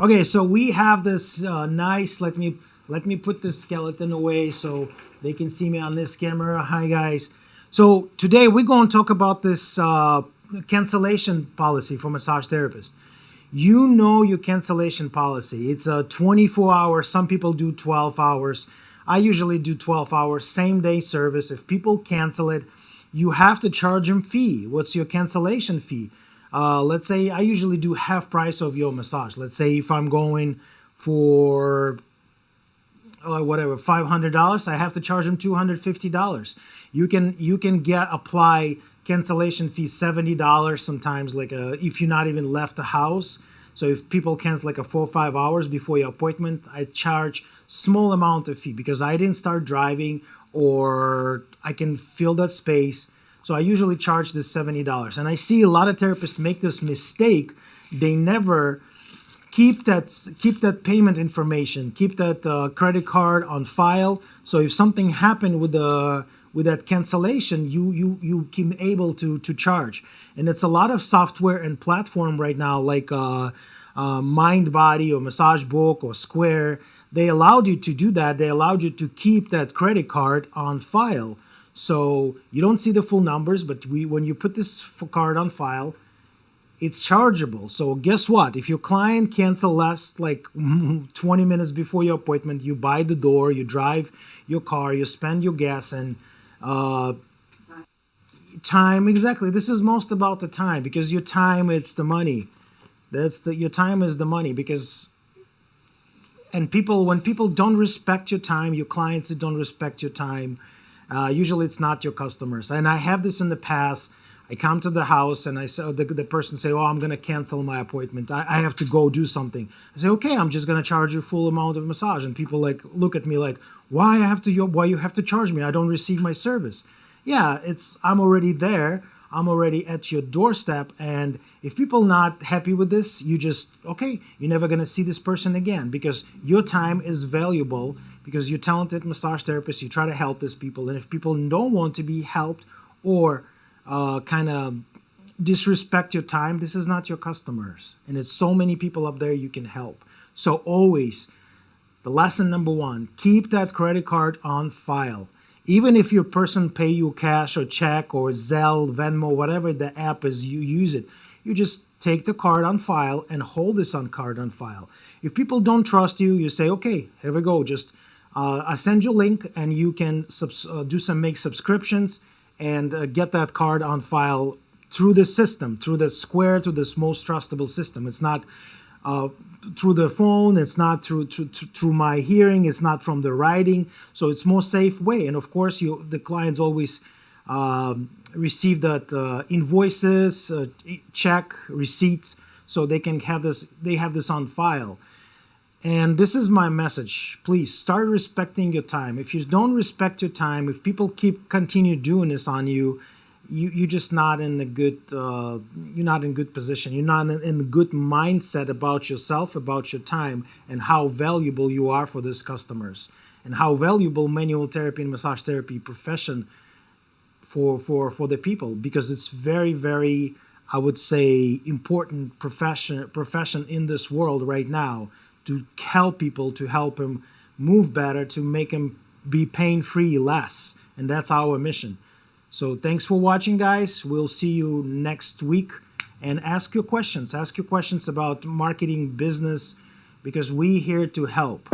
Okay, so we have this nice. Let me put this skeleton away so they can see me on this camera. Hi guys. So today we're going to talk about this cancellation policy for massage therapists. You know your cancellation policy. It's a 24 hours. Some people do 12 hours. I usually do 12 hours, same day service. If people cancel it, you have to charge them fee. What's your cancellation fee? Let's say I usually do half price of your massage. Let's say if I'm going for whatever, $500, I have to charge them $250. You can apply cancellation fee $70 sometimes, like if you're not even left the house. So if people cancel like 4 or 5 hours before your appointment, I charge small amount of fee because I didn't start driving or I can fill that space. So I usually charge this $70. And I see a lot of therapists make this mistake. They never keep that payment information, keep that credit card on file. So if something happened with that cancellation, you can able to charge. And it's a lot of software and platform right now, like MindBody or MassageBook or Square. They allowed you to do that. They allowed you to keep that credit card on file. So you don't see the full numbers, but when you put this card on file, it's chargeable. So guess what? If your client cancel last like 20 minutes before your appointment, you buy the door, you drive your car, you spend your gas and time. Exactly. This is most about the time, because your time, it's the money. Your time is the money. Because when people don't respect your time, your clients that don't respect your time, usually it's not your customers. And I have this in the past. I come to the house and I say, the person say, "Oh, I'm going to cancel my appointment. I have to go do something." I say, "Okay, I'm just going to charge you full amount of massage." And people like look at me like, why you have to charge me? I don't receive my service. Yeah, I'm already there. I'm already at your doorstep. And if people not happy with this, you're never going to see this person again, because your time is valuable, because you're talented massage therapist. You try to help these people. And if people don't want to be helped or kind of disrespect your time, this is not your customers. And it's so many people up there you can help. So always, the lesson number one, keep that credit card on file. Even if your person pay you cash or check or Zelle, Venmo, whatever the app is, you use it. You just take the card on file and hold this card on file. If people don't trust you, you say, "Okay, here we go. Just I send you a link and you can make subscriptions and get that card on file through the system, through the Square, to this most trustable system. It's not through the phone, it's not through my hearing, it's not from the writing, so it's more safe way." And of course, the clients always receive that invoices, check, receipts, so they can have this. They have this on file. And this is my message. Please start respecting your time. If you don't respect your time, if people continue doing this on you, you're just not in a good. You're not in good position. You're not in a good mindset about yourself, about your time, and how valuable you are for these customers, and how valuable manual therapy and massage therapy profession for the people, because it's very, very, I would say, important profession in this world right now, to help people, to help them move better, to make them be pain-free less. And that's our mission. So thanks for watching, guys. We'll see you next week. And ask your questions. Ask your questions about marketing, business, because we're here to help.